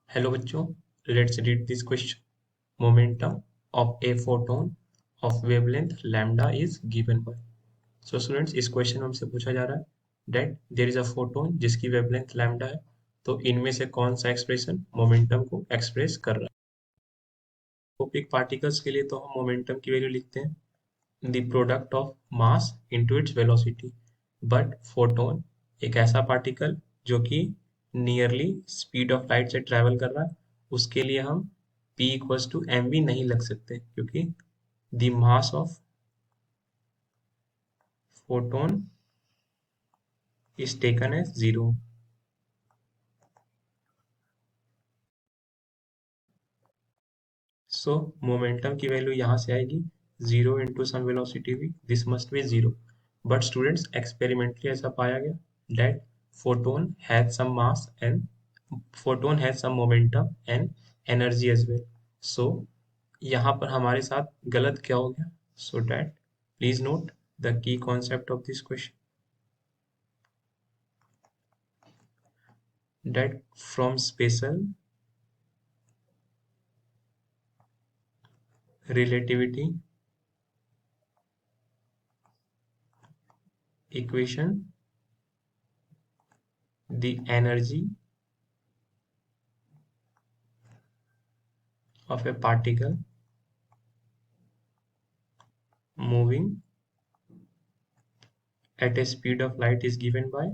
Hello बच्चों, let's read this question. Momentum of a photon of wavelength lambda is given by. So students, इस question में हमसे पूछा जा रहा है that there is a photon जिसकी वेवलेंथ लैम्डा है. तो इनमें से कौन सा एक्सप्रेशन मोमेंटम को एक्सप्रेस कर रहा है. टॉपिक पार्टिकल्स के लिए तो हम मोमेंटम की वैल्यू लिखते हैं the product of mass into its velocity. But photon एक ऐसा पार्टिकल जो कि नियरली स्पीड ऑफ लाइट से ट्रैवल कर रहा है, उसके लिए हम p equals to M V नहीं लग सकते क्योंकि the mass of photon is taken as zero. So momentum की वैल्यू यहाँ से आएगी zero into some velocity V, this must be zero. But students, experimentally ऐसा पाया गया that photon has some mass and photon has some momentum and energy as well. So यहाँ पर हमारे साथ गलत क्या हो गया. So that please note the key concept of this question, that from special relativity equation, the energy of a particle moving at a speed of light is given by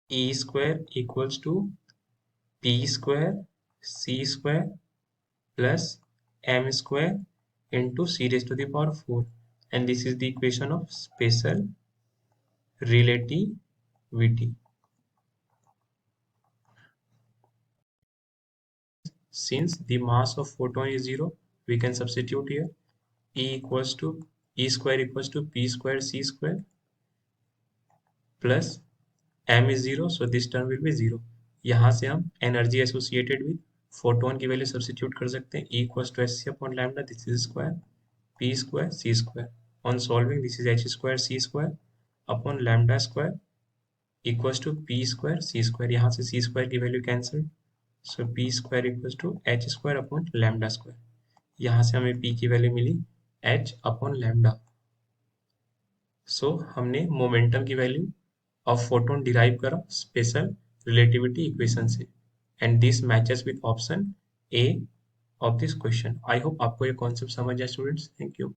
E square equals to P square C square plus m square into c raised to the power 4, and this is the equation of special relativity. Since the mass of photon is zero, we can substitute here E square equals to p square c square plus m is zero, so this term will be zero. यहाँ से हम energy associated with photon की value substitute कर सकते हैं. E equals to H C upon lambda, this is square p square c square. On solving, this is h square c square upon lambda square equals to p square c square. यहाँ से c square की value cancel, so p square equals to h square upon lambda square. यहाँ से हमें p की value मिली h upon lambda. सो हमने momentum की value of photon derive करा स्पेशल रिलेटिविटी इक्वेशन से, and this matches with option A of this question. I hope आपको ये कॉन्सेप्ट समझ आए स्टूडेंट्स. Thank you.